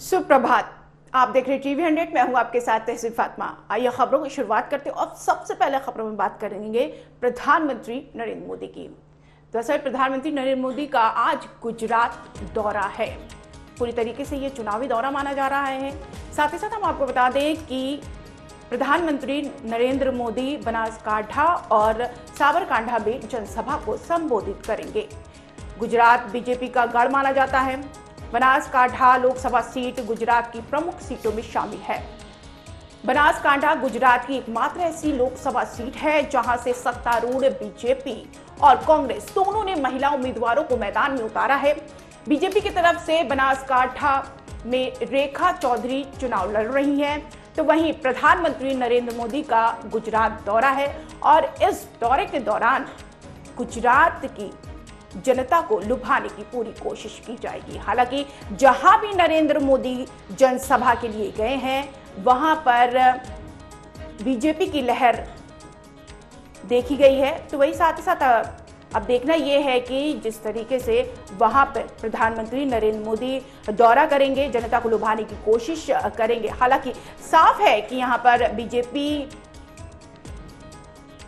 सुप्रभात। आप देख रहे टीवी 100। मैं हूं आपके साथ तहसीन फातिमा। आइए खबरों की शुरुआत करते हैं और सबसे पहले खबरों में बात करेंगे प्रधानमंत्री नरेंद्र मोदी की। दरअसल प्रधानमंत्री नरेंद्र मोदी का आज गुजरात दौरा है। पूरी तरीके से ये चुनावी दौरा माना जा रहा है। साथ ही साथ हम आपको बता दें कि प्रधानमंत्री नरेंद्र मोदी बनासकांठा और साबरकांठा में जनसभा को संबोधित करेंगे। गुजरात बीजेपी का गढ़ माना जाता है। बनासकांठा लोकसभा सीट गुजरात की प्रमुख सीटों में शामिल है। बनासकांठा गुजरात की एकमात्र ऐसी लोकसभा सीट है जहां से सत्तारूढ़ बीजेपी और कांग्रेस दोनों ने महिला उम्मीदवारों को मैदान में उतारा है। बीजेपी की तरफ से बनासकांठा में रेखा चौधरी चुनाव लड़ रही हैं, तो वहीं प्रधानमंत्री नरेंद्र मोदी का गुजरात दौरा है और इस दौरे के दौरान गुजरात की जनता को लुभाने की पूरी कोशिश की जाएगी। हालांकि जहां भी नरेंद्र मोदी जनसभा के लिए गए हैं वहां पर बीजेपी की लहर देखी गई है, तो वही साथ ही साथ अब देखना यह है कि जिस तरीके से वहां पर प्रधानमंत्री नरेंद्र मोदी दौरा करेंगे, जनता को लुभाने की कोशिश करेंगे। हालांकि साफ है कि यहां पर बीजेपी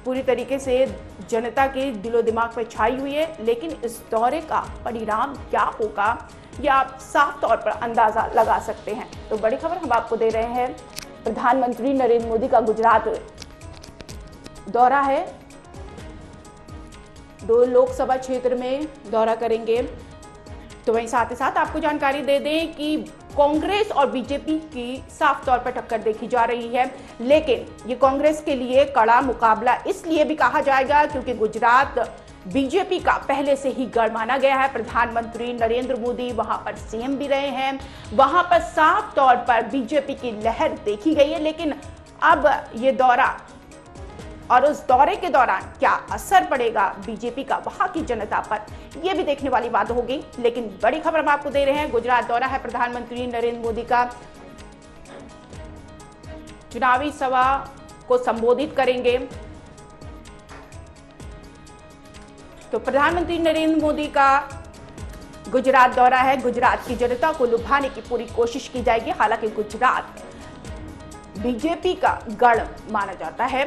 पूरी तरीके से जनता के दिलो दिमाग पर छाई हुई है, लेकिन इस दौरे का परिणाम क्या होगा ये आप साफ तौर पर अंदाजा लगा सकते हैं। तो बड़ी खबर हम आपको दे रहे हैं, प्रधानमंत्री नरेंद्र मोदी का गुजरात दौरा है। 2 लोकसभा क्षेत्र में दौरा करेंगे। तो वहीं साथ ही साथ आपको जानकारी दे दें कि कांग्रेस और बीजेपी की साफ तौर पर टक्कर देखी जा रही है, लेकिन ये कांग्रेस के लिए कड़ा मुकाबला इसलिए भी कहा जाएगा क्योंकि गुजरात बीजेपी का पहले से ही गढ़ माना गया है। प्रधानमंत्री नरेंद्र मोदी वहां पर सीएम भी रहे हैं, वहां पर साफ तौर पर बीजेपी की लहर देखी गई है। लेकिन अब ये दौरा और उस दौरे के दौरान क्या असर पड़ेगा बीजेपी का वहां की जनता पर, यह भी देखने वाली बात होगी। लेकिन बड़ी खबर हम आपको दे रहे हैं, गुजरात दौरा है प्रधानमंत्री नरेंद्र मोदी का। चुनावी सभा को संबोधित करेंगे। तो प्रधानमंत्री नरेंद्र मोदी का गुजरात दौरा है। गुजरात की जनता को लुभाने की पूरी कोशिश की जाएगी। हालांकि गुजरात बीजेपी का गढ़ माना जाता है,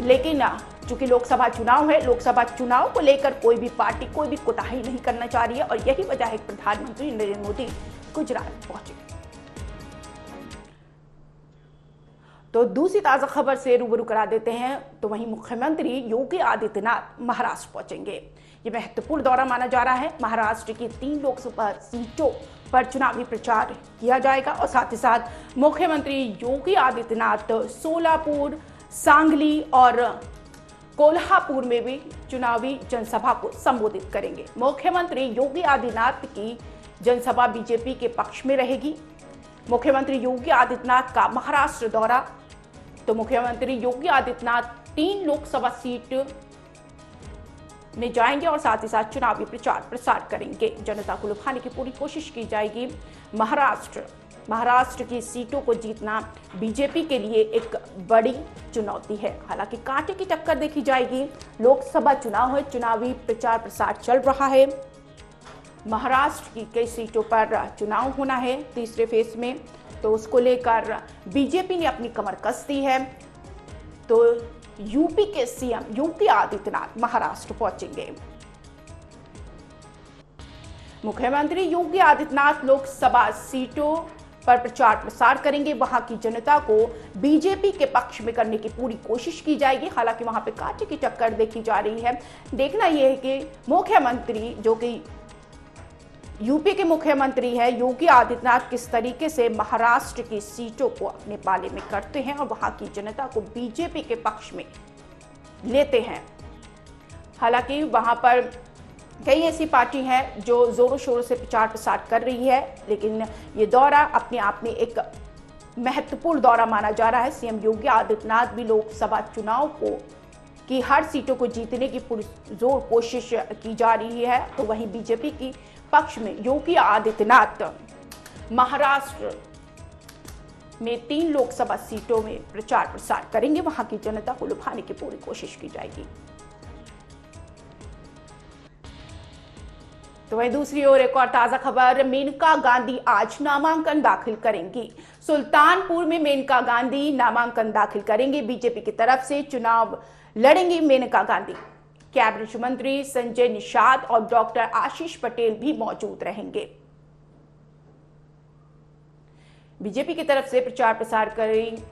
लेकिन चूंकि लोकसभा चुनाव है, लोकसभा चुनाव को लेकर कोई भी पार्टी कोई भी कोताही नहीं करना चाह रही है और यही वजह है प्रधानमंत्री नरेंद्र मोदी गुजरात पहुंचे। तो दूसरी ताजा खबर से रूबरू करा देते हैं। तो वहीं मुख्यमंत्री योगी आदित्यनाथ महाराष्ट्र पहुंचेंगे। ये महत्वपूर्ण दौरा माना जा रहा है। महाराष्ट्र की 3 लोकसभा सीटों पर चुनावी प्रचार किया जाएगा और साथ ही साथ मुख्यमंत्री योगी आदित्यनाथ सोलापुर, सांगली और कोल्हापुर में भी चुनावी जनसभा को संबोधित करेंगे। मुख्यमंत्री योगी आदित्यनाथ की जनसभा बीजेपी के पक्ष में रहेगी। मुख्यमंत्री योगी आदित्यनाथ का महाराष्ट्र दौरा, तो मुख्यमंत्री योगी आदित्यनाथ 3 लोकसभा सीट में जाएंगे और साथ ही साथ चुनावी प्रचार प्रसार करेंगे। जनता को लुभाने की पूरी कोशिश की जाएगी। महाराष्ट्र की सीटों को जीतना बीजेपी के लिए एक बड़ी चुनौती है। हालांकि कांटे की टक्कर देखी जाएगी। लोकसभा चुनाव है, चुनावी प्रचार प्रसार चल रहा है। महाराष्ट्र की कई सीटों पर चुनाव होना है तीसरे फेज में, तो उसको लेकर बीजेपी ने अपनी कमर कस दी है। तो यूपी के सीएम योगी आदित्यनाथ महाराष्ट्र पहुंचेंगे। मुख्यमंत्री योगी आदित्यनाथ लोकसभा सीटों पर प्रचार प्रसार करेंगे। वहां की जनता को बीजेपी के पक्ष में करने की पूरी कोशिश की जाएगी। हालांकि वहां पे कांटे की टक्कर देखी जा रही है। देखना यह है कि मुख्यमंत्री जो कि यूपी के मुख्यमंत्री है योगी आदित्यनाथ किस तरीके से महाराष्ट्र की सीटों को अपने पाले में करते हैं और वहां की जनता को बीजेपी के पक्ष में लेते हैं। हालांकि वहां पर कई ऐसी पार्टी है जो जोरों शोरों से प्रचार प्रसार कर रही है, लेकिन ये दौरा अपने आप में एक महत्वपूर्ण दौरा माना जा रहा है। सीएम योगी आदित्यनाथ भी लोकसभा चुनाव की हर सीटों को जीतने की पूरी जोर कोशिश की जा रही है। तो वहीं बीजेपी की पक्ष में योगी आदित्यनाथ महाराष्ट्र में 3 लोकसभा सीटों में प्रचार प्रसार करेंगे। वहां की जनता को लुभाने की पूरी कोशिश की जाएगी। तो वहीं दूसरी ओर एक और ताजा खबर, मेनका गांधी आज नामांकन दाखिल करेंगी। सुल्तानपुर में मेनका गांधी नामांकन दाखिल करेंगी। बीजेपी की तरफ से चुनाव लड़ेंगी मेनका गांधी। कैबिनेट मंत्री संजय निषाद और डॉक्टर आशीष पटेल भी मौजूद रहेंगे। बीजेपी की तरफ से प्रचार प्रसार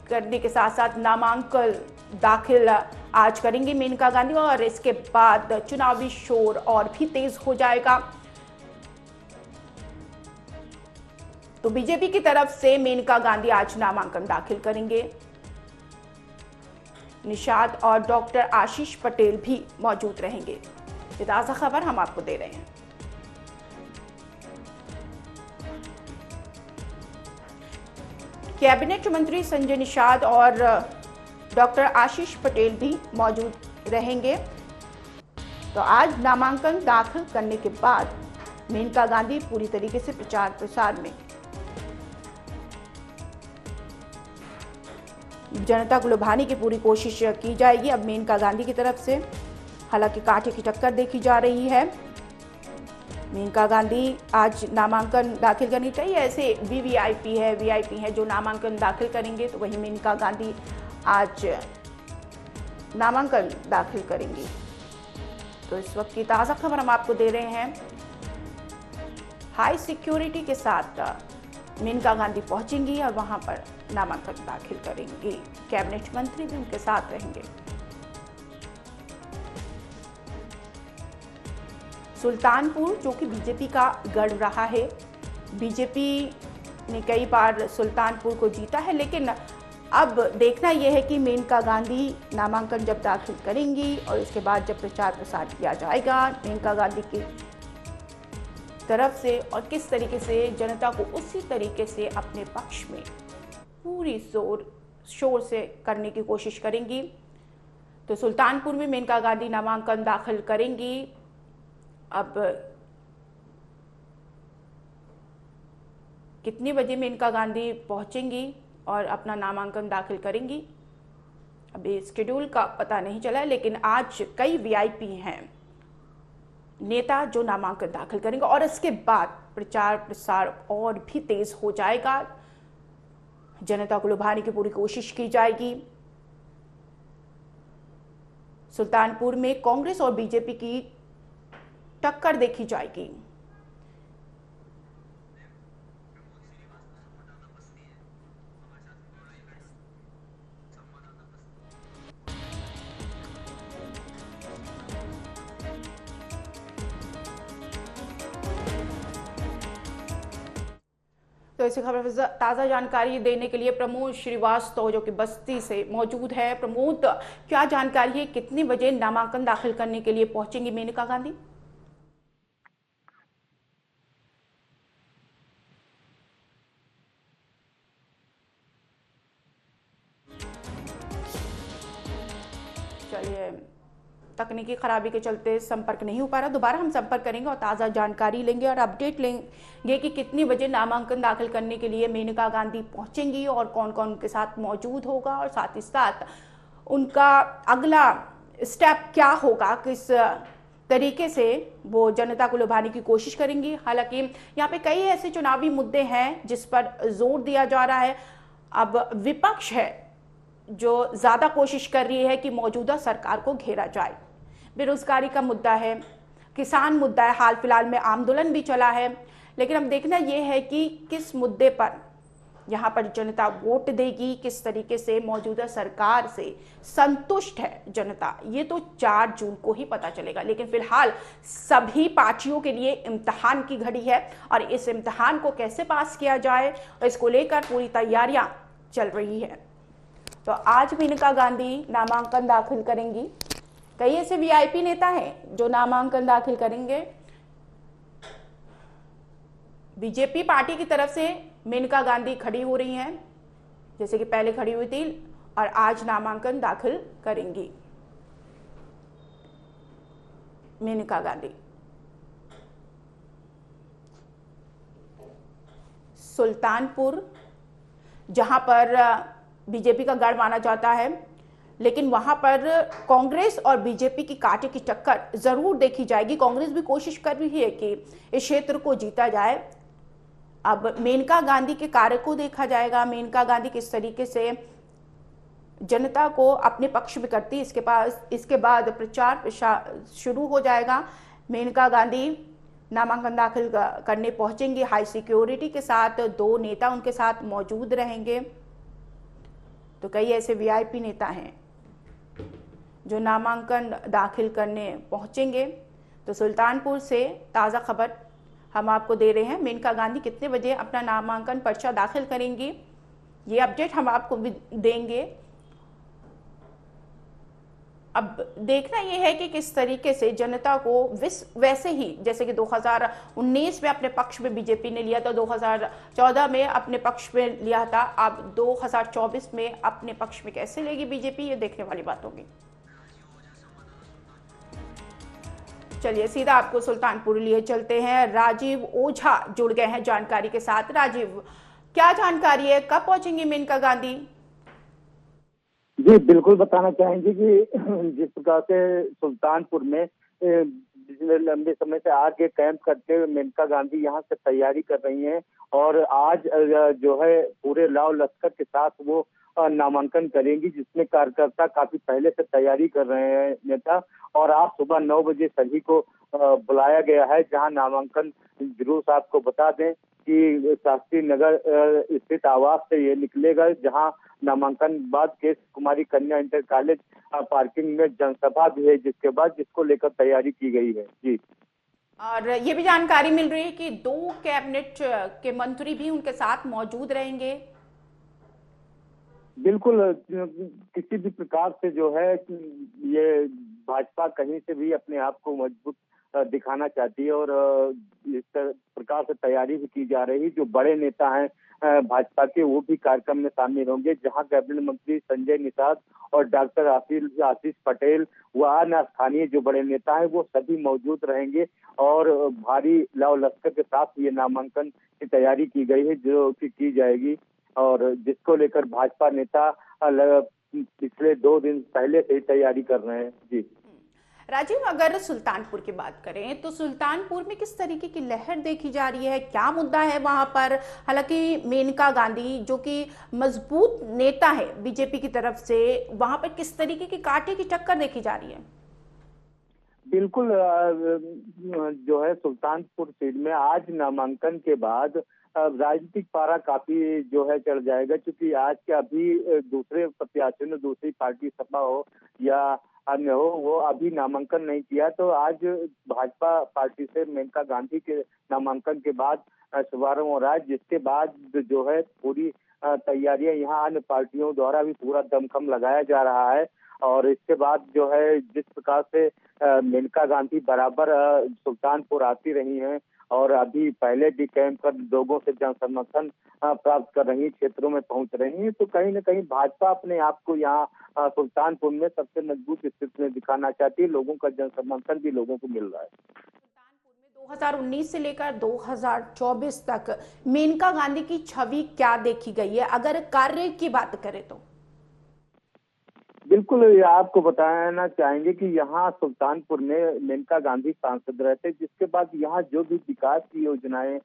करने के साथ साथ नामांकन दाखिल आज करेंगी मेनका गांधी और इसके बाद चुनावी शोर और भी तेज हो जाएगा। तो बीजेपी की तरफ से मेनका गांधी आज नामांकन दाखिल करेंगे। निषाद और डॉक्टर आशीष पटेल भी मौजूद रहेंगे। ये ताजा खबर हम आपको दे रहे हैं। कैबिनेट मंत्री संजय निषाद और डॉक्टर आशीष पटेल भी मौजूद रहेंगे। तो आज नामांकन दाखिल करने के बाद मेनका गांधी पूरी तरीके से प्रचार प्रसार में। जनता को लुभाने की पूरी कोशिश की जाएगी अब मेनका गांधी की तरफ से। हालांकि कांटे की टक्कर देखी जा रही है। मेनका गांधी आज नामांकन दाखिल करनी चाहिए। ऐसे भी वीआईपी है जो नामांकन दाखिल करेंगे, तो वही मेनका गांधी आज नामांकन दाखिल करेंगी। तो इस वक्त की ताज़ा खबर हम आपको दे रहे हैं। हाई सिक्योरिटी के साथ मेनका गांधी पहुंचेंगी और वहां पर नामांकन दाखिल करेंगी। कैबिनेट मंत्री भी उनके साथ रहेंगे। सुल्तानपुर जो कि बीजेपी का गढ़ रहा है, बीजेपी ने कई बार सुल्तानपुर को जीता है, लेकिन अब देखना यह है कि मेनका गांधी नामांकन जब दाखिल करेंगी और इसके बाद जब प्रचार प्रसार किया जाएगा मेनका गांधी की तरफ से, और किस तरीके से जनता को उसी तरीके से अपने पक्ष में पूरी शोर से करने की कोशिश करेंगी। तो सुल्तानपुर में मेनका गांधी नामांकन दाखिल करेंगी। अब कितने बजे मेनका गांधी पहुंचेंगी और अपना नामांकन दाखिल करेंगी, अभी शेड्यूल का पता नहीं चला है, लेकिन आज कई वीआईपी हैं नेता जो नामांकन दाखिल करेंगे और इसके बाद प्रचार प्रसार और भी तेज हो जाएगा। जनता को लुभाने की पूरी कोशिश की जाएगी। सुल्तानपुर में कांग्रेस और बीजेपी की टक्कर देखी जाएगी। तो इसी खबर पर ताज़ा जानकारी देने के लिए प्रमोद श्रीवास्तव जो कि बस्ती से मौजूद है। प्रमोद, क्या जानकारी है, कितने बजे नामांकन दाखिल करने के लिए पहुंचेंगी मेनका गांधी? चलिए, तकनीकी खराबी के चलते संपर्क नहीं हो पा रहा, दोबारा हम संपर्क करेंगे और ताज़ा जानकारी लेंगे और अपडेट लेंगे कि कितने बजे नामांकन दाखिल करने के लिए मेनका गांधी पहुंचेंगी और कौन कौन उनके साथ मौजूद होगा, और साथ ही साथ उनका अगला स्टेप क्या होगा, किस तरीके से वो जनता को लुभाने की कोशिश करेंगी। हालांकि यहाँ पे कई ऐसे चुनावी मुद्दे हैं जिस पर जोर दिया जा रहा है। अब विपक्ष है जो ज़्यादा कोशिश कर रही है कि मौजूदा सरकार को घेरा जाए। बेरोजगारी का मुद्दा है, किसान मुद्दा है, हाल फिलहाल में आंदोलन भी चला है, लेकिन अब देखना यह है कि किस मुद्दे पर यहाँ पर जनता वोट देगी, किस तरीके से मौजूदा सरकार से संतुष्ट है जनता, ये तो 4 जून को ही पता चलेगा। लेकिन फिलहाल सभी पार्टियों के लिए इम्तिहान की घड़ी है और इस इम्तिहान को कैसे पास किया जाए, इसको लेकर पूरी तैयारियां चल रही है। तो आज मेनका गांधी नामांकन दाखिल करेंगी। कई ऐसे वीआईपी नेता हैं जो नामांकन दाखिल करेंगे। बीजेपी पार्टी की तरफ से मेनका गांधी खड़ी हो रही हैं, जैसे कि पहले खड़ी हुई थी, और आज नामांकन दाखिल करेंगी मेनका गांधी। सुल्तानपुर जहां पर बीजेपी का गढ़ माना जाता है, लेकिन वहां पर कांग्रेस और बीजेपी की कांटे की टक्कर जरूर देखी जाएगी। कांग्रेस भी कोशिश कर रही है कि इस क्षेत्र को जीता जाए। अब मेनका गांधी के कार्य को देखा जाएगा, मेनका गांधी किस तरीके से जनता को अपने पक्ष में करती है। इसके बाद प्रचार शुरू हो जाएगा। मेनका गांधी नामांकन दाखिल करने पहुंचेंगे हाई सिक्योरिटी के साथ, 2 नेता उनके साथ मौजूद रहेंगे। तो कई ऐसे वीआईपी नेता हैं जो नामांकन दाखिल करने पहुंचेंगे। तो सुल्तानपुर से ताज़ा खबर हम आपको दे रहे हैं। मेनका गांधी कितने बजे अपना नामांकन पर्चा दाखिल करेंगी, ये अपडेट हम आपको भी देंगे। अब देखना यह है कि किस तरीके से जनता को वैसे ही जैसे कि 2019 में अपने पक्ष में बीजेपी ने लिया था, 2014 में अपने पक्ष में लिया था, अब 2024 में अपने पक्ष में कैसे लेगी बीजेपी, ये देखने वाली बात होगी। चलिए सीधा आपको सुल्तानपुर लिए चलते हैं। राजीव ओझा जुड़ गए हैं जानकारी के साथ। राजीव, क्या जानकारी है, कब पहुंचेंगे मेनका गांधी? जी बिल्कुल बताना चाहेंगे कि जिस प्रकार से सुल्तानपुर में पिछले लंबे समय से आगे कैंप करते हुए मेनका गांधी यहाँ से तैयारी कर रही हैं और आज जो है पूरे लाव लश्कर के साथ वो नामांकन करेंगी, जिसमें कार्यकर्ता काफी पहले से तैयारी कर रहे हैं नेता। और आज सुबह 9 बजे सभी को बुलाया गया है, जहां नामांकन जुलूस आपको बता दें कि शास्त्री नगर स्थित आवास से ये निकलेगा, जहां नामांकन बाद केस कुमारी कन्या इंटर कॉलेज पार्किंग में जनसभा भी है, जिसको लेकर तैयारी की गई है। जी, और ये भी जानकारी मिल रही है कि 2 कैबिनेट के मंत्री भी उनके साथ मौजूद रहेंगे। बिल्कुल किसी भी प्रकार से जो है ये भाजपा कहीं से भी अपने आप को मजबूत दिखाना चाहती है और इस प्रकार से तैयारी भी की जा रही है। जो बड़े नेता हैं भाजपा के, वो भी कार्यक्रम में शामिल होंगे, जहां कैबिनेट मंत्री संजय निषाद और डॉक्टर आशीष पटेल व अन्य स्थानीय जो बड़े नेता हैं वो सभी मौजूद रहेंगे। और भारी लाव लश्कर के साथ ये नामांकन की तैयारी की गई है, जो की जाएगी और जिसको लेकर भाजपा नेता पिछले 2 दिन पहले से ही तैयारी कर रहे हैं। जी राजीव, अगर सुल्तानपुर की बात करें तो सुल्तानपुर में किस तरीके की लहर देखी जा रही है, क्या मुद्दा है वहां पर? हालांकि मेनका गांधी जो कि मजबूत नेता है बीजेपी की तरफ से, वहां पर किस तरीके की कांटे की टक्कर देखी जा रही है? बिल्कुल जो है सुल्तानपुर सीट में आज नामांकन के बाद राजनीतिक पारा काफी जो है चढ़ जाएगा, क्योंकि आज के अभी दूसरे प्रत्याशियों ने दूसरी पार्टी सपा हो या अन्य हो, वो अभी नामांकन नहीं किया। तो आज भाजपा पार्टी से मेनका गांधी के नामांकन के बाद शुभारंभ हो रहा है, जिसके बाद जो है पूरी तैयारियां यहाँ अन्य पार्टियों द्वारा भी पूरा दमखम लगाया जा रहा है। और इसके बाद जो है जिस प्रकार से मेनका गांधी बराबर सुल्तानपुर आती रही हैं और अभी पहले भी कैंप कर लोगों से जन समर्थन प्राप्त कर रही, क्षेत्रों में पहुंच रही है, तो कहीं न कहीं भाजपा अपने आप को यहाँ सुल्तानपुर में सबसे मजबूत स्थिति में दिखाना चाहती है। लोगों का जन समर्थन भी लोगों को मिल रहा है। 2019 से लेकर 2024 तक मेनका गांधी की छवि क्या देखी गई है, अगर कार्य की बात करें तो? बिल्कुल आपको बताना चाहेंगे कि यहाँ सुल्तानपुर में मेनका गांधी सांसद रहे थे, जिसके बाद यहाँ जो भी विकास की योजनाएं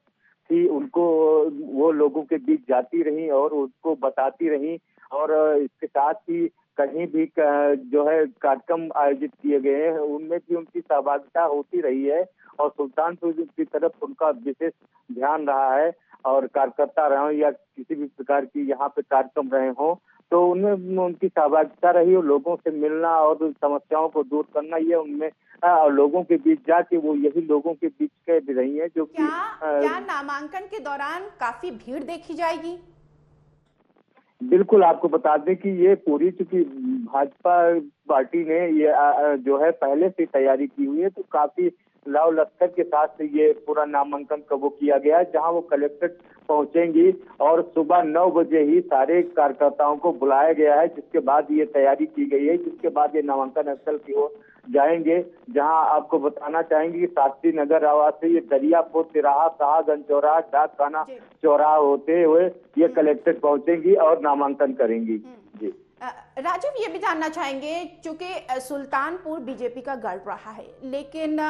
थी उनको वो लोगों के बीच जाती रही और उसको बताती रही। और इसके साथ ही कहीं भी जो है कार्यक्रम आयोजित किए गए हैं उनमें भी उनकी सहभागिता होती रही है और सुल्तानपुर की तरफ उनका विशेष ध्यान रहा है। और कार्यकर्ता रहे हों या किसी भी प्रकार की यहाँ पे कार्यक्रम रहे हों, तो उनमें उनकी सहभागिता रही और लोगों से मिलना और समस्याओं को दूर करना, ये उनमें लोगों के बीच जाके वो यही लोगों के बीच के भी रही है। जो क्या नामांकन के दौरान काफी भीड़ देखी जाएगी? बिल्कुल आपको बता दें कि ये पूरी, चूंकि भाजपा पार्टी ने ये जो है पहले से तैयारी की हुई है, तो काफी लाव लश्कर के साथ ये पूरा नामांकन का वो किया गया है, जहां वो कलेक्ट्रेट पहुंचेंगी और सुबह 9 बजे ही सारे कार्यकर्ताओं को बुलाया गया है, जिसके बाद ये तैयारी की गई है। जिसके बाद ये नामांकन स्थल की ओर जाएंगे, जहां आपको बताना चाहेंगे कि शास्त्री नगर आवास से ये दरियापुर तिराहा शाहगंज चौराहा डाकखाना चौराहा होते हुए ये कलेक्ट्रेट पहुंचेंगी और नामांकन करेंगी। जी राजीव, ये भी जानना चाहेंगे, चूंकि सुल्तानपुर बीजेपी का गढ़ रहा है, लेकिन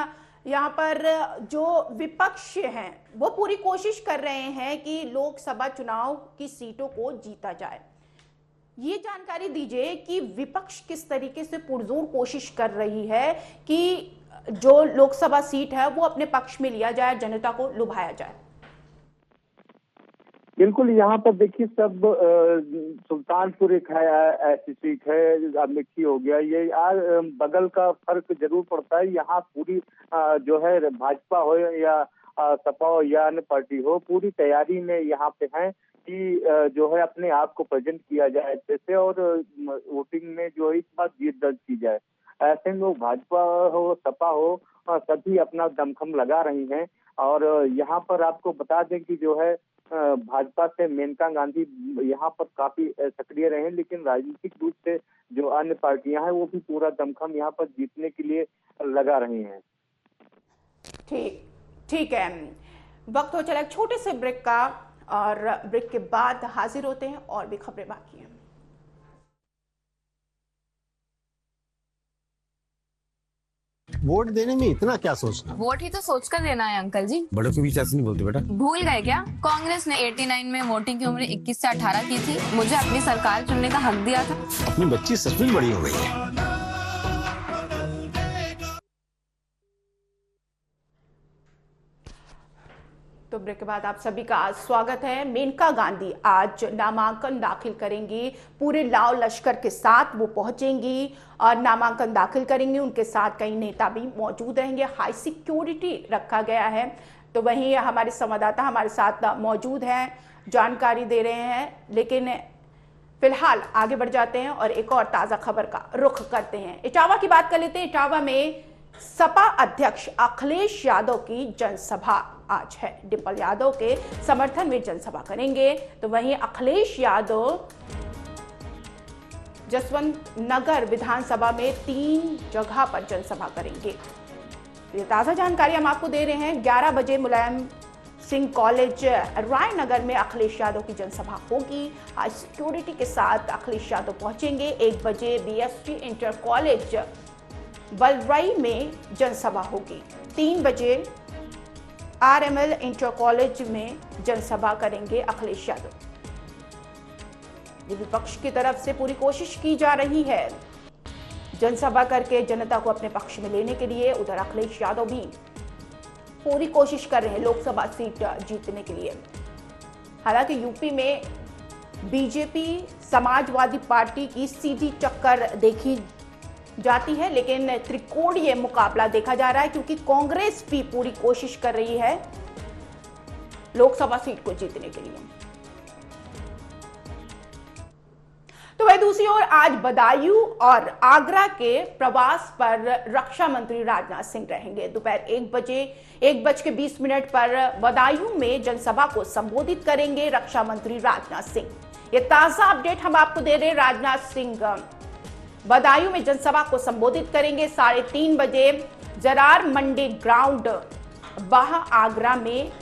यहाँ पर जो विपक्ष हैं वो पूरी कोशिश कर रहे हैं कि लोकसभा चुनाव की सीटों को जीता जाए। ये जानकारी दीजिए कि विपक्ष किस तरीके से पुरजोर कोशिश कर रही है कि जो लोकसभा सीट है वो अपने पक्ष में लिया जाए, जनता को लुभाया जाए। बिल्कुल, यहाँ पर देखिए सब सुल्तानपुर एक है ऐसी सीट है, अमेठी हो गया, ये यार बगल का फर्क जरूर पड़ता है। यहाँ पूरी जो है भाजपा हो या सपा हो या अन्य पार्टी हो, पूरी तैयारी में यहाँ पे है कि जो है अपने आप को प्रेजेंट किया जाए अच्छे से और वोटिंग में जो है इस बार जीत दर्ज की जाए। ऐसे में भाजपा हो सपा हो सभी अपना दमखम लगा रही हैं। और यहाँ पर आपको बता दें कि जो है भाजपा से मेनका गांधी यहाँ पर काफी सक्रिय रहे, लेकिन राजनीतिक रूप से जो अन्य पार्टियां हैं वो भी पूरा दमखम यहाँ पर जीतने के लिए लगा रही हैं। ठीक है, वक्त हो चला एक छोटे से ब्रेक का, और ब्रेक के बाद हाजिर होते हैं और भी खबरें बाकी हैं। वोट देने में इतना क्या सोचना? वोट ही तो सोच कर देना है अंकल जी। बड़ों के बीच ऐसे नहीं बोलते बेटा। भूल गए क्या? कांग्रेस ने 89 में वोटिंग की उम्र 21 से 18 की थी। मुझे अपनी सरकार चुनने का हक दिया था। अपनी बच्ची सचमुच बड़ी हो गई है। तो ब्रेक के बाद आप सभी का स्वागत है। मेनका गांधी आज नामांकन दाखिल करेंगी, पूरे लाव लश्कर के साथ वो पहुंचेंगी और नामांकन दाखिल करेंगी। उनके साथ कई नेता भी मौजूद रहेंगे, हाई सिक्योरिटी रखा गया है। तो वहीं हमारे संवाददाता हमारे साथ मौजूद हैं, जानकारी दे रहे हैं। लेकिन फिलहाल आगे बढ़ जाते हैं और एक और ताजा खबर का रुख करते हैं। इटावा की बात कर लेते हैं। इटावा में सपा अध्यक्ष अखिलेश यादव की जनसभा आज है। डिंपल यादव के समर्थन में जनसभा करेंगे। तो वहीं अखिलेश यादव जसवंत नगर विधानसभा में 3 जगह पर जनसभा करेंगे। ये ताजा जानकारी हम आपको दे रहे हैं। 11 बजे मुलायम सिंह कॉलेज रायनगर में अखिलेश यादव की जनसभा होगी। हाई सिक्योरिटी के साथ अखिलेश यादव पहुंचेंगे। 1 बजे बीएसटी इंटर कॉलेज बलराई में जनसभा होगी। 3 बजे आरएमएल इंटर कॉलेज में जनसभा करेंगे अखिलेश यादव। विपक्ष की तरफ से पूरी कोशिश की जा रही है जनसभा करके जनता को अपने पक्ष में लेने के लिए। उधर अखिलेश यादव भी पूरी कोशिश कर रहे हैं लोकसभा सीट जीतने के लिए। हालांकि यूपी में बीजेपी समाजवादी पार्टी की सीधी टक्कर देखी जाती है, लेकिन त्रिकोणीय मुकाबला देखा जा रहा है क्योंकि कांग्रेस भी पूरी कोशिश कर रही है लोकसभा सीट को जीतने के लिए। तो वही दूसरी ओर आज बदायूं और आगरा के प्रवास पर रक्षा मंत्री राजनाथ सिंह रहेंगे। दोपहर 1:20 पर बदायूं में जनसभा को संबोधित करेंगे रक्षा मंत्री राजनाथ सिंह। ये ताजा अपडेट हम आपको दे रहे हैं। राजनाथ सिंह बदायूं में जनसभा को संबोधित करेंगे। 3:30 बजे जरार मंडी ग्राउंड बाह आगरा में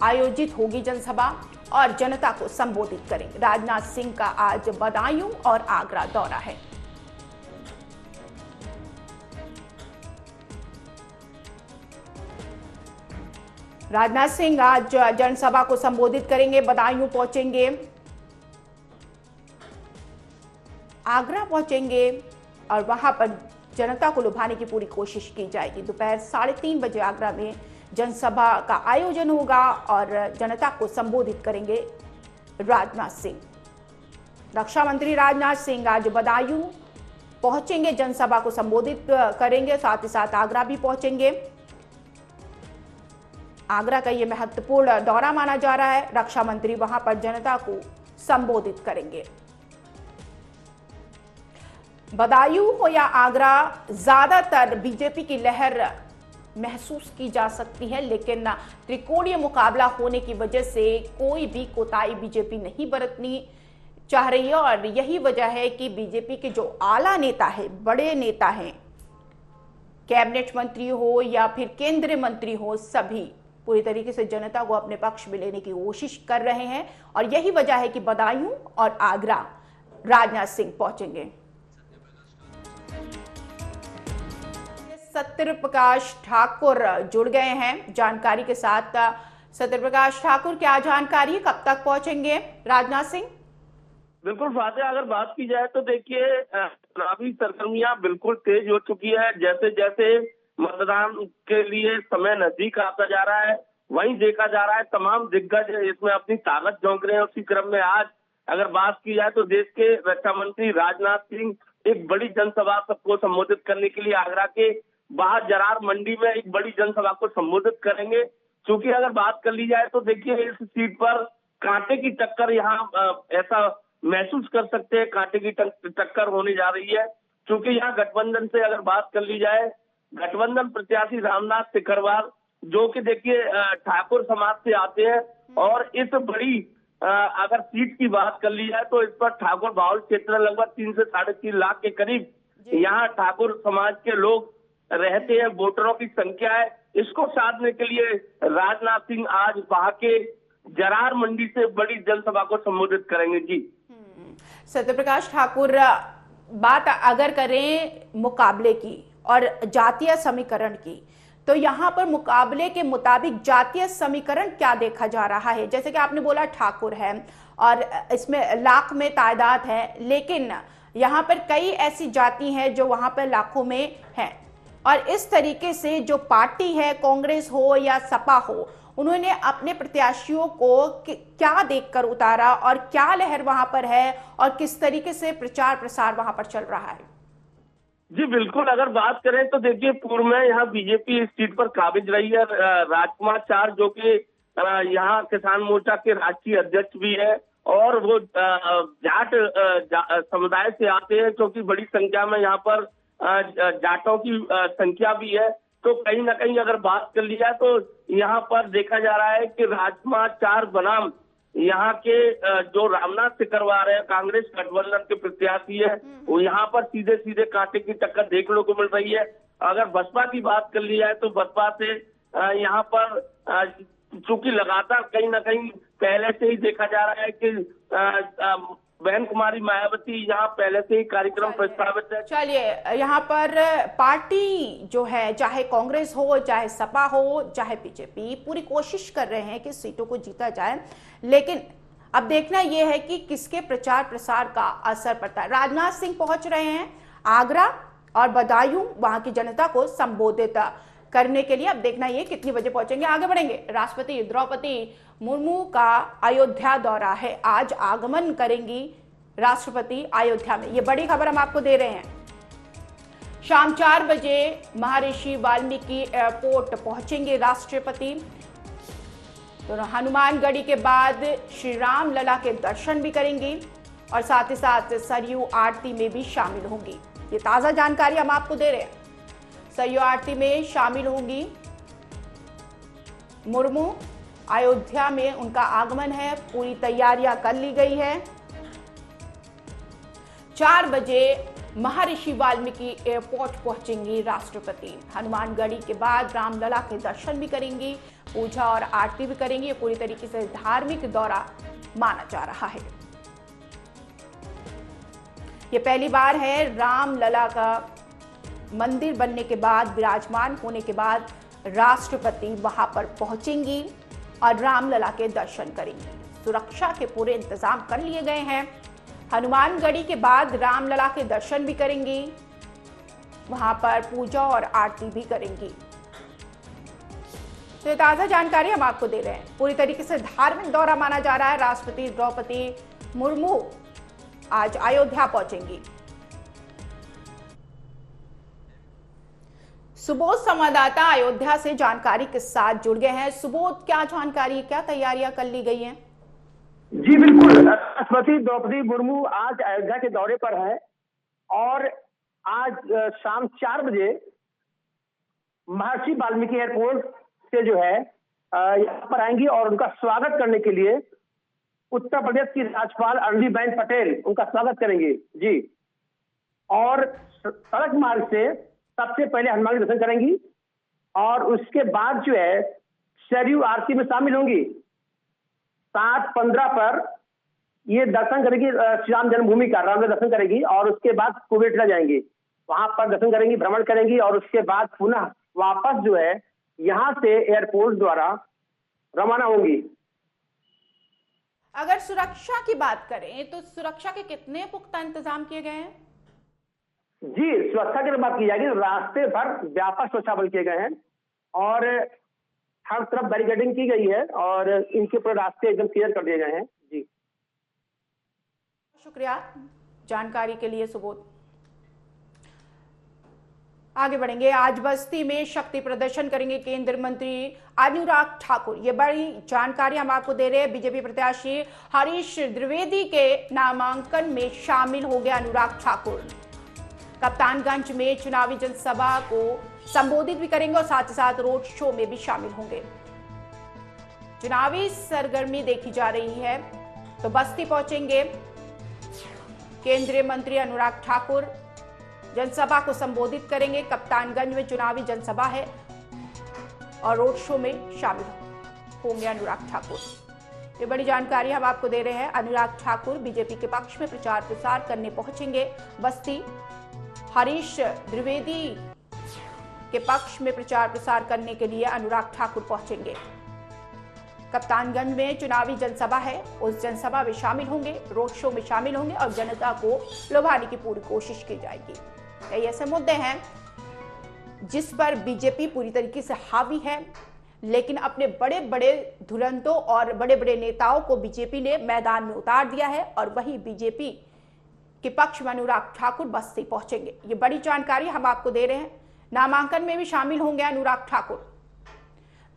आयोजित होगी जनसभा और जनता को संबोधित करेंगे। राजनाथ सिंह का आज बदायूं और आगरा दौरा है। राजनाथ सिंह आज जनसभा को संबोधित करेंगे, बदायूं पहुंचेंगे, आगरा पहुंचेंगे और वहां पर जनता को लुभाने की पूरी कोशिश की जाएगी। दोपहर 3:30 बजे आगरा में जनसभा का आयोजन होगा और जनता को संबोधित करेंगे राजनाथ सिंह। रक्षा मंत्री राजनाथ सिंह आज बदायूं पहुंचेंगे, जनसभा को संबोधित करेंगे, साथ ही साथ आगरा भी पहुंचेंगे। आगरा का यह महत्वपूर्ण दौरा माना जा रहा है। रक्षा मंत्री वहां पर जनता को संबोधित करेंगे। बदायूं हो या आगरा, ज्यादातर बीजेपी की लहर महसूस की जा सकती है, लेकिन त्रिकोणीय मुकाबला होने की वजह से कोई भी कोताही बीजेपी नहीं बरतनी चाह रही है। और यही वजह है कि बीजेपी के जो आला नेता है, बड़े नेता हैं, कैबिनेट मंत्री हो या फिर केंद्रीय मंत्री हो, सभी पूरी तरीके से जनता को अपने पक्ष में लेने की कोशिश कर रहे हैं। और यही वजह है कि बदायूं और आगरा राजनाथ सिंह पहुंचेंगे। सत्यप्रकाश ठाकुर जुड़ गए हैं जानकारी के साथ। सत्यप्रकाश ठाकुर, क्या जानकारी, कब तक पहुंचेंगे राजनाथ सिंह? बिल्कुल फातिहा, अगर बात की जाए तो देखिए चुनावी सरगर्मियां बिल्कुल तेज हो चुकी है। जैसे जैसे मतदान के लिए समय नजदीक आता जा रहा है, वहीं देखा जा रहा है तमाम दिग्गज इसमें अपनी ताकत झोंक रहे हैं। उसी क्रम में आज अगर बात की जाए तो देश के रक्षा मंत्री राजनाथ सिंह एक बड़ी जनसभा को संबोधित करने के लिए आगरा के बाहर जरार मंडी में एक बड़ी जनसभा को संबोधित करेंगे। क्योंकि अगर बात कर ली जाए तो देखिए इस सीट पर कांटे की टक्कर यहाँ ऐसा महसूस कर सकते हैं, कांटे की टक्कर होने जा रही है। क्योंकि यहाँ गठबंधन से अगर बात कर ली जाए, गठबंधन प्रत्याशी रामनाथ सिकरवार जो कि देखिए ठाकुर समाज से आते हैं और इस बड़ी अगर सीट की बात कर ली जाए तो इस पर ठाकुर बाहुल क्षेत्र लगभग 3 से 3.5 लाख के करीब यहाँ ठाकुर समाज के लोग रहते हैं, वोटरों की संख्या है। इसको साधने के लिए राजनाथ सिंह आज वहां के जरार मंडी से बड़ी जनसभा को संबोधित करेंगे। जी सत्यप्रकाश ठाकुर, बात अगर करें मुकाबले की और जातीय समीकरण की, तो यहाँ पर मुकाबले के मुताबिक जातीय समीकरण क्या देखा जा रहा है? जैसे कि आपने बोला ठाकुर है और इसमें लाख में तादाद है, लेकिन यहाँ पर कई ऐसी जाति हैं जो वहां पर लाखों में हैं। और इस तरीके से जो पार्टी है, कांग्रेस हो या सपा हो, उन्होंने अपने प्रत्याशियों को क्या देखकर उतारा और क्या लहर वहां पर है और किस तरीके से प्रचार प्रसार वहां पर चल रहा है? जी बिल्कुल, अगर बात करें तो देखिए पूर्व में यहाँ बीजेपी इस सीट पर काबिज रही है। राजकुमार चार जो कि यहाँ किसान मोर्चा के राष्ट्रीय अध्यक्ष भी है और वो जाट समुदाय से आते हैं, क्योंकि बड़ी संख्या में यहाँ पर जाटों की संख्या भी है। तो कहीं ना कहीं अगर बात कर लिया तो यहाँ पर देखा जा रहा है कि राजकुमार चार बनाम यहाँ के जो रामनाथ सिकरवार है, कांग्रेस गठबंधन के प्रत्याशी है, वो यहाँ पर सीधे सीधे कांटे की टक्कर देखने को मिल रही है। अगर बसपा की बात कर ली जाए तो बसपा से यहाँ पर चूंकि लगातार कहीं ना कहीं पहले से ही देखा जा रहा है कि बहन कुमारी मायावती यहाँ पहले से ही कार्यक्रम प्रस्तावित है। चलिए, यहाँ पर पार्टी जो है, चाहे कांग्रेस हो, चाहे सपा हो, चाहे बीजेपी, पूरी कोशिश कर रहे हैं कि सीटों को जीता जाए, लेकिन अब देखना यह है कि किसके प्रचार प्रसार का असर पड़ता है। राजनाथ सिंह पहुंच रहे हैं आगरा और बदायूं वहां की जनता को संबोधित करने के लिए। अब देखना ये कितनी बजे पहुंचेंगे। आगे बढ़ेंगे। राष्ट्रपति द्रौपदी मुर्मू का अयोध्या दौरा है, आज आगमन करेंगी राष्ट्रपति अयोध्या में। ये बड़ी खबर हम आपको दे रहे हैं। शाम 4 बजे महर्षि वाल्मीकि एयरपोर्ट पहुंचेंगे राष्ट्रपति। तो हनुमानगढ़ी के बाद श्री राम लला के दर्शन भी करेंगी और साथ ही साथ सरयू आरती में भी शामिल होंगी। ये ताजा जानकारी हम आपको दे रहे हैं। सरयू आरती में शामिल होंगी मुर्मू। अयोध्या में उनका आगमन है, पूरी तैयारियां कर ली गई है। 4 बजे महर्षि वाल्मीकि एयरपोर्ट पहुंचेंगी राष्ट्रपति। हनुमानगढ़ी के बाद रामलला के दर्शन भी करेंगी, पूजा और आरती भी करेंगी। ये पूरी तरीके से धार्मिक दौरा माना जा रहा है। ये पहली बार है रामलला का मंदिर बनने के बाद, विराजमान होने के बाद राष्ट्रपति वहां पर पहुंचेंगी और रामलला के दर्शन करेंगी। सुरक्षा के पूरे इंतजाम कर लिए गए हैं। हनुमानगढ़ी के बाद रामलला के दर्शन भी करेंगी, वहां पर पूजा और आरती भी करेंगी। तो ये ताजा जानकारी हम आपको दे रहे हैं। पूरी तरीके से धार्मिक दौरा माना जा रहा है। राष्ट्रपति द्रौपदी मुर्मू आज अयोध्या पहुंचेंगी। सुबोध संवाददाता अयोध्या से जानकारी के साथ जुड़ गए हैं। सुबोध, क्या जानकारी, क्या तैयारियां कर ली गई हैं? जी बिल्कुल, राष्ट्रपति द्रौपदी मुर्मू आज अयोध्या के दौरे पर है और आज शाम 4 बजे महर्षि वाल्मीकि एयरपोर्ट से जो है यहाँ पर आएंगी और उनका स्वागत करने के लिए उत्तर प्रदेश की राज्यपाल आनंदीबेन पटेल उनका स्वागत करेंगे। जी, और सड़क मार्ग से सबसे पहले हनुमान के दर्शन करेंगी और उसके बाद जो है सरयू आरती में शामिल होंगी। 7:15 पर ये दर्शन करेगी श्री राम जन्मभूमि का, राम दर्शन करेगी और उसके बाद कुबेटला जाएंगी, वहां पर दर्शन करेंगी, भ्रमण करेंगी और उसके बाद पुनः वापस जो है यहाँ से एयरपोर्ट द्वारा रवाना होंगी। अगर सुरक्षा की बात करें तो सुरक्षा के कितने पुख्ता इंतजाम किए गए हैं? जी, सुरक्षा की बात की जाएगी, रास्ते भर व्यापक सुरक्षा बल किए गए हैं और हर तरफ बैरिकेडिंग की गई है और इनके पूरे रास्ते एकदम क्लियर कर दिए गए हैं। जी, शुक्रिया जानकारी के लिए सुबोध। आगे बढ़ेंगे। आज बस्ती में शक्ति प्रदर्शन करेंगे केंद्रीय मंत्री अनुराग ठाकुर। ये बड़ी जानकारी हम आपको दे रहे हैं। बीजेपी प्रत्याशी हरीश द्विवेदी के नामांकन में शामिल हो गए अनुराग ठाकुर। कप्तानगंज में चुनावी जनसभा को संबोधित भी करेंगे और साथ ही साथ रोड शो में भी शामिल होंगे। चुनावी सरगर्मी देखी जा रही है तो बस्ती पहुंचेंगे केंद्रीय मंत्री अनुराग ठाकुर, जनसभा को संबोधित करेंगे। कप्तानगंज में चुनावी जनसभा है और रोड शो में शामिल होंगे अनुराग ठाकुर। ये बड़ी जानकारी हम आपको दे रहे हैं। अनुराग ठाकुर बीजेपी के पक्ष में प्रचार प्रसार करने पहुंचेंगे बस्ती। हरीश द्विवेदी के पक्ष में प्रचार प्रसार करने के लिए अनुराग ठाकुर पहुंचेंगे। कप्तानगंज में चुनावी जनसभा है, उस जनसभा में शामिल होंगे, रोड शो में शामिल होंगे और जनता को लुभाने की पूरी कोशिश की जाएगी। कई ऐसे मुद्दे हैं जिस पर बीजेपी पूरी तरीके से हावी है, लेकिन अपने बड़े बड़े धुरंधरों और बड़े बड़े नेताओं को बीजेपी ने मैदान में उतार दिया है और वही बीजेपी के पक्ष में अनुराग ठाकुर बस्ती पहुंचेंगे। ये बड़ी जानकारी हम आपको दे रहे हैं। नामांकन में भी शामिल होंगे अनुराग ठाकुर।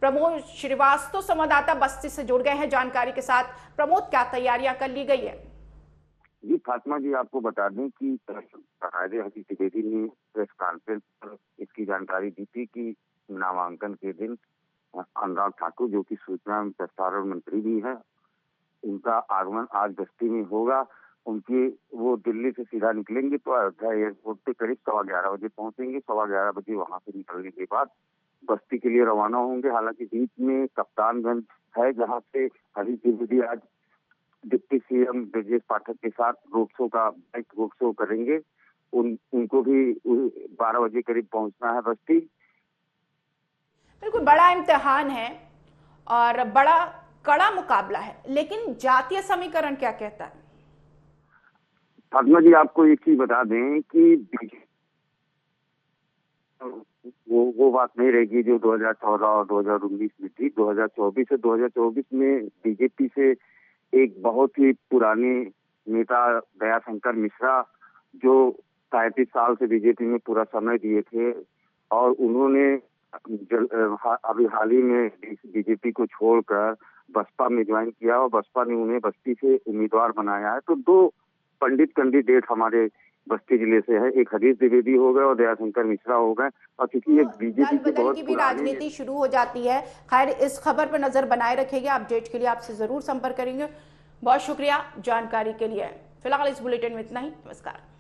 प्रमोद श्रीवास्तव संवाददाता बस्ती से जुड़ गए हैं जानकारी के साथ। प्रमोद, क्या तैयारियां कर ली गई है? जी फातिमा जी, आपको बता दें कि हरीश द्विवेदी ने प्रेस कॉन्फ्रेंस पर इसकी जानकारी दी थी कि नामांकन के दिन अनुराग ठाकुर, जो कि सूचना एवं प्रसारण मंत्री भी हैं, उनका आगमन आज बस्ती में होगा। वो दिल्ली से सीधा निकलेंगे तो अयोध्या एयरपोर्ट पे करीब 11:15 बजे पहुंचेंगे। 11:15 बजे वहां से निकलने के बाद बस्ती के लिए रवाना होंगे। हालांकि बीच में कप्तानगंज है जहां से हरीश द्विवेदी आज डिप्टी सीएम ब्रजेश पाठक के साथ बाइक रोड शो करेंगे। उनको भी 12 बजे करीब पहुंचना है बस्ती। बिल्कुल बड़ा इम्तिहान है और बड़ा कड़ा मुकाबला है, लेकिन जातीय समीकरण क्या कहता है? फातिमा जी, आपको एक चीज बता दें कि वो बात नहीं रहेगी जो 2014 और 2019 में थी। 2024 में बीजेपी से एक बहुत ही पुराने नेता दयाशंकर मिश्रा, जो 35 साल से बीजेपी में पूरा समय दिए थे और उन्होंने अभी हाल ही में बीजेपी को छोड़कर बसपा में ज्वाइन किया और बसपा ने उन्हें बस्ती से उम्मीदवार बनाया है। तो 2 पंडित कैंडिडेट हमारे बस्ती जिले से है, एक हरीश द्विवेदी हो गए और दयाशंकर मिश्रा हो गए। और क्योंकि ये बीजेपी की बहुत की राजनीति शुरू हो जाती है। खैर, इस खबर पर नजर बनाए रखेंगे। अपडेट के लिए आपसे जरूर संपर्क करेंगे। बहुत शुक्रिया जानकारी के लिए। फिलहाल इस बुलेटिन में इतना ही। नमस्कार।